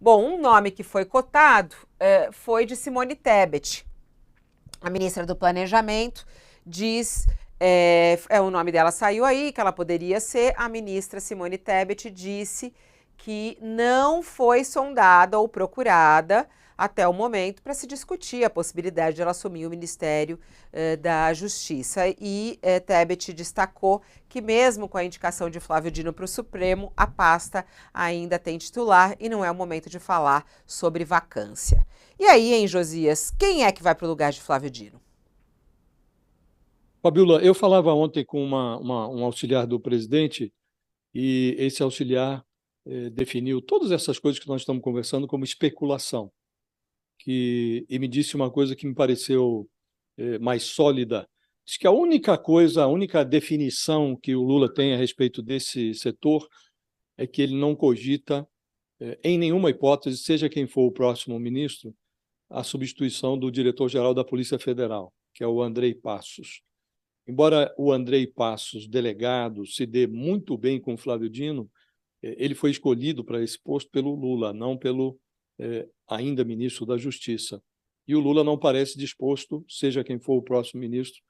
Bom, um nome que foi cotado foi de Simone Tebet. A ministra do Planejamento diz, o nome dela saiu aí, que ela poderia ser. A ministra Simone Tebet disse que não foi sondada ou procurada até o momento para se discutir a possibilidade de ela assumir o Ministério da Justiça. E Tebet destacou que mesmo com a indicação de Flávio Dino para o Supremo, a pasta ainda tem titular e não é o momento de falar sobre vacância. E aí, hein, Josias, quem é que vai para o lugar de Flávio Dino? Fabiola, eu falava ontem com um auxiliar do presidente e esse auxiliar definiu todas essas coisas que nós estamos conversando como especulação, e me disse uma coisa que me pareceu mais sólida. Diz que a única coisa, a única definição que o Lula tem a respeito desse setor é que ele não cogita, em nenhuma hipótese, seja quem for o próximo ministro, a substituição do diretor-geral da Polícia Federal, que é o Andrei Passos. Embora o Andrei Passos, delegado, se dê muito bem com o Flávio Dino, ele foi escolhido para esse posto pelo Lula, não pelo ainda ministro da Justiça. E o Lula não parece disposto, seja quem for o próximo ministro,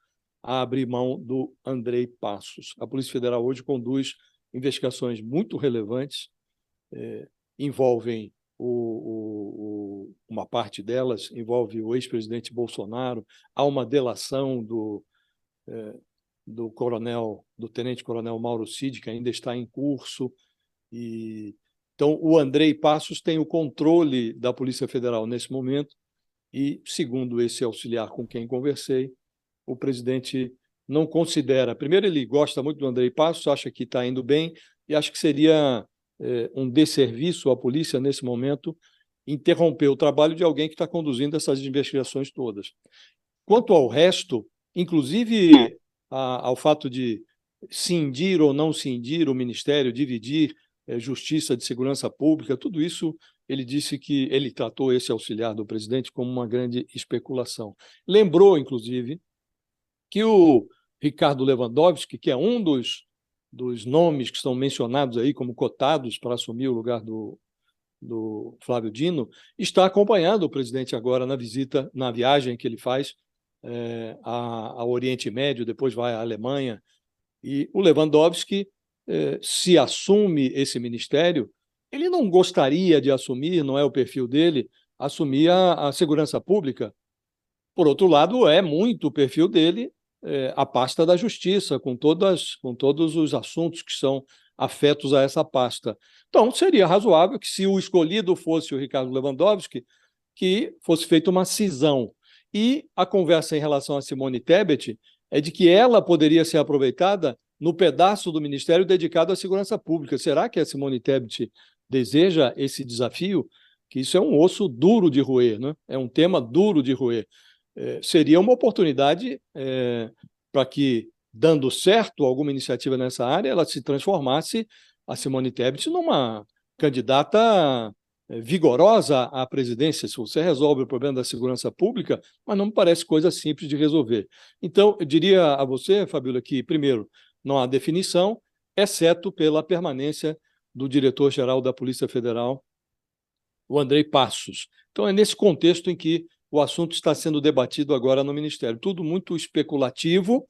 a abrir mão do Andrei Passos. A Polícia Federal hoje conduz investigações muito relevantes, envolvem uma parte delas envolve o ex-presidente Bolsonaro, há uma delação do tenente-coronel Mauro Cid, que ainda está em curso. Então, o Andrei Passos tem o controle da Polícia Federal nesse momento e, segundo esse auxiliar com quem conversei, o presidente não considera. Primeiro, ele gosta muito do Andrei Passos, acha que está indo bem e acha que seria um desserviço à polícia, nesse momento, interromper o trabalho de alguém que está conduzindo essas investigações todas. Quanto ao resto, inclusive ao fato de cindir ou não cindir o Ministério, dividir Justiça de Segurança Pública, tudo isso ele disse que ele tratou esse auxiliar do presidente como uma grande especulação. Lembrou, inclusive, que o Ricardo Lewandowski, que é um dos nomes que estão mencionados aí como cotados para assumir o lugar do Flávio Dino, está acompanhando o presidente agora na visita, na viagem que ele faz ao Oriente Médio, depois vai à Alemanha. E o Lewandowski, se assume esse ministério, ele não gostaria de assumir, não é o perfil dele, assumir a segurança pública. Por outro lado, é muito o perfil dele a pasta da Justiça, com todos os assuntos que são afetos a essa pasta. Então, seria razoável que, se o escolhido fosse o Ricardo Lewandowski, que fosse feita uma cisão. E a conversa em relação a Simone Tebet é de que ela poderia ser aproveitada no pedaço do Ministério dedicado à segurança pública. Será que a Simone Tebet deseja esse desafio? Que isso é um osso duro de roer, né? É um tema duro de roer. Seria uma oportunidade para que, dando certo alguma iniciativa nessa área, ela se transformasse, a Simone Tebet, numa candidata vigorosa à presidência. Se você resolve o problema da segurança pública, mas não me parece coisa simples de resolver. Então, eu diria a você, Fabíola, que, primeiro, não há definição, exceto pela permanência do diretor-geral da Polícia Federal, o Andrei Passos. Então, é nesse contexto em que o assunto está sendo debatido agora no Ministério. Tudo muito especulativo,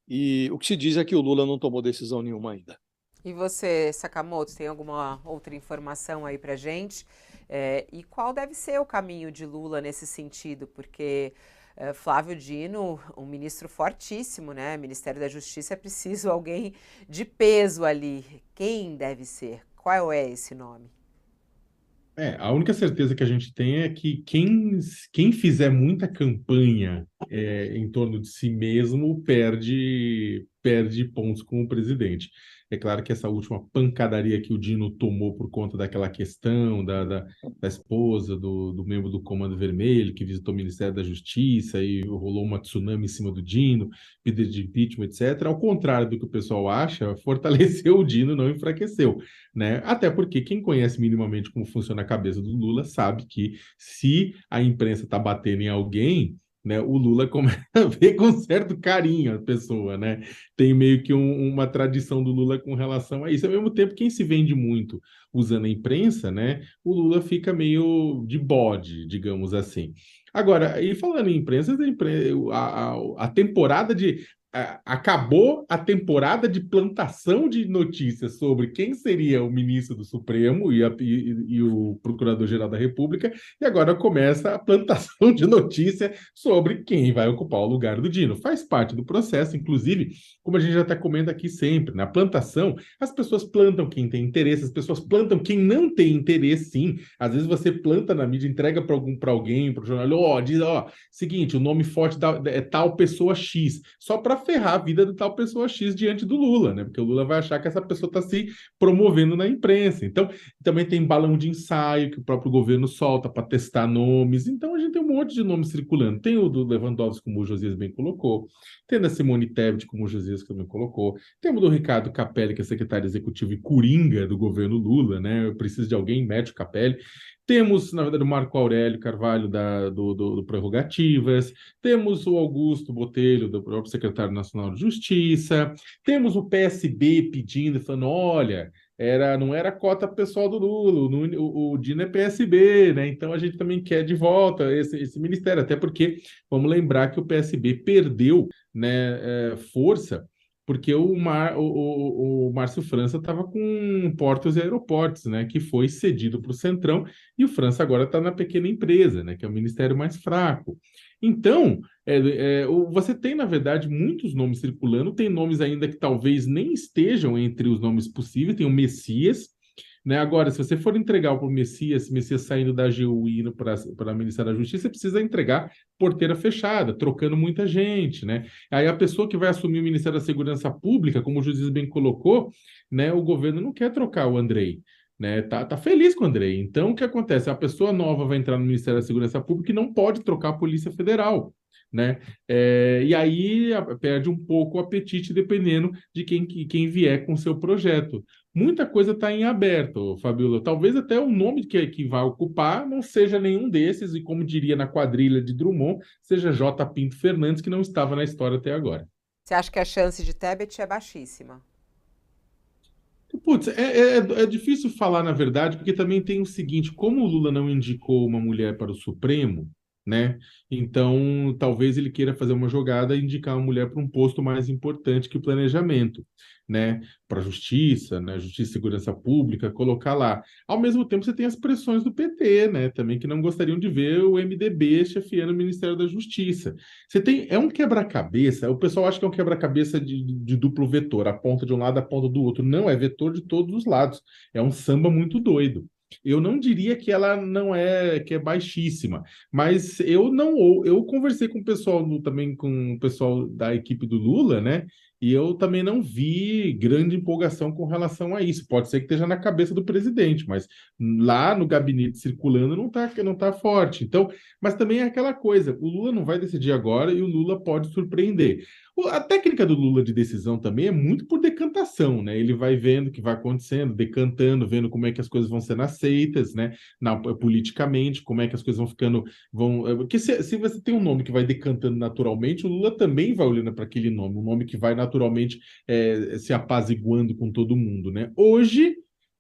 e o que se diz é que o Lula não tomou decisão nenhuma ainda. E você, Sakamoto, tem alguma outra informação aí pra gente? E qual deve ser o caminho de Lula nesse sentido? Porque Flávio Dino, um ministro fortíssimo, né? Ministério da Justiça, é preciso alguém de peso ali. Quem deve ser? Qual é esse nome? A única certeza que a gente tem é que quem fizer muita campanha em torno de si mesmo perde pontos com o presidente. É claro que essa última pancadaria que o Dino tomou por conta daquela questão da esposa do membro do Comando Vermelho, que visitou o Ministério da Justiça e rolou uma tsunami em cima do Dino, pedido de impeachment, etc., ao contrário do que o pessoal acha, fortaleceu o Dino, não enfraqueceu, né? Até porque quem conhece minimamente como funciona a cabeça do Lula sabe que, se a imprensa está batendo em alguém, né? O Lula começa a ver com certo carinho a pessoa, né? Tem meio que uma tradição do Lula com relação a isso. Ao mesmo tempo, quem se vende muito usando a imprensa, né? O Lula fica meio de bode, digamos assim. Agora, e falando em imprensa, a temporada de acabou a temporada de plantação de notícias sobre quem seria o ministro do Supremo e o Procurador-Geral da República, e agora começa a plantação de notícia sobre quem vai ocupar o lugar do Dino. Faz parte do processo, inclusive, como a gente já está comendo aqui sempre, na plantação, as pessoas plantam quem tem interesse, as pessoas plantam quem não tem interesse, sim. Às vezes você planta na mídia, entrega para alguém, para o jornal, diz, seguinte, o nome forte é tal pessoa X, só para ferrar a vida de tal pessoa X diante do Lula, né? Porque o Lula vai achar que essa pessoa está se promovendo na imprensa. Então, também tem balão de ensaio que o próprio governo solta para testar nomes. Então, a gente tem um monte de nomes circulando. Tem o do Lewandowski, como o Josias bem colocou. Tem da Simone Tebet, como o Josias também colocou. Tem o do Ricardo Capelli, que é secretário executivo e coringa do governo Lula, né? Eu preciso de alguém, mete o Capelli. Temos, na verdade, o Marco Aurélio Carvalho do Prerrogativas, temos o Augusto Botelho, do próprio secretário nacional de Justiça, temos o PSB pedindo, falando, olha, não era cota pessoal do Lula, o Dino é PSB, né? Então a gente também quer de volta esse ministério, até porque vamos lembrar que o PSB perdeu, né, força porque o Márcio França estava com Portos e Aeroportos, né, que foi cedido para o Centrão, e o França agora está na pequena empresa, né, que é o ministério mais fraco. Então, você tem, na verdade, muitos nomes circulando, tem nomes ainda que talvez nem estejam entre os nomes possíveis, tem o Messias, né? Agora, se você for entregar para o Messias saindo da AGU e indo para o Ministério da Justiça, você precisa entregar porteira fechada, trocando muita gente, né? Aí a pessoa que vai assumir o Ministério da Segurança Pública, como o juiz bem colocou, né? O governo não quer trocar o Andrei, né? Tá feliz com o Andrei. Então, o que acontece? A pessoa nova vai entrar no Ministério da Segurança Pública e não pode trocar a Polícia Federal, né? E aí perde um pouco o apetite dependendo de quem vier com o seu projeto. Muita coisa está em aberto, Fabiola. Talvez até o nome que vai ocupar não seja nenhum desses, e como diria na quadrilha de Drummond, seja J. Pinto Fernandes, que não estava na história até agora. Você acha que a chance de Tebet é baixíssima? Putz, é difícil falar, na verdade, porque também tem o seguinte, como o Lula não indicou uma mulher para o Supremo, né? Então, talvez ele queira fazer uma jogada e indicar uma mulher para um posto mais importante que o planejamento, né? Para a Justiça, né? Justiça e Segurança Pública, colocar lá. Ao mesmo tempo, você tem as pressões do PT, né? Também que não gostariam de ver o MDB chefiando o Ministério da Justiça. É um quebra-cabeça, o pessoal acha que é um quebra-cabeça de duplo vetor, a ponta de um lado, a ponta do outro. Não, é vetor de todos os lados. É um samba muito doido. Eu não diria que ela não que é baixíssima, mas eu conversei com o pessoal também com o pessoal da equipe do Lula, né? E eu também não vi grande empolgação com relação a isso. Pode ser que esteja na cabeça do presidente, mas lá no gabinete circulando não tá forte. Então, mas também é aquela coisa, o Lula não vai decidir agora e o Lula pode surpreender. A técnica do Lula de decisão também é muito por decantação, né? Ele vai vendo o que vai acontecendo, decantando, vendo como é que as coisas vão sendo aceitas, né? Politicamente, como é que as coisas vão ficando. Porque se você tem um nome que vai decantando naturalmente, o Lula também vai olhando para aquele nome, um nome que vai naturalmente se apaziguando com todo mundo, né? Hoje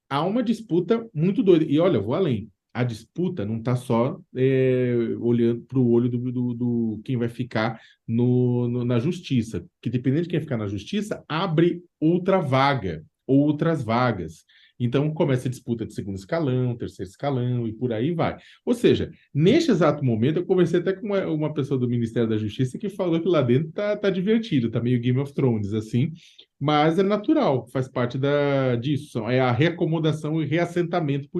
há uma disputa muito doida. E olha, eu vou além. A disputa não está só olhando para o olho do quem vai ficar na justiça, que dependendo de quem ficar na justiça, abre outra vaga, outras vagas. Então começa a disputa de segundo escalão, terceiro escalão e por aí vai. Ou seja, neste exato momento, eu conversei até com uma pessoa do Ministério da Justiça que falou que lá dentro tá divertido, tá meio Game of Thrones, assim, mas é natural, faz parte disso, é a reacomodação e reassentamento político.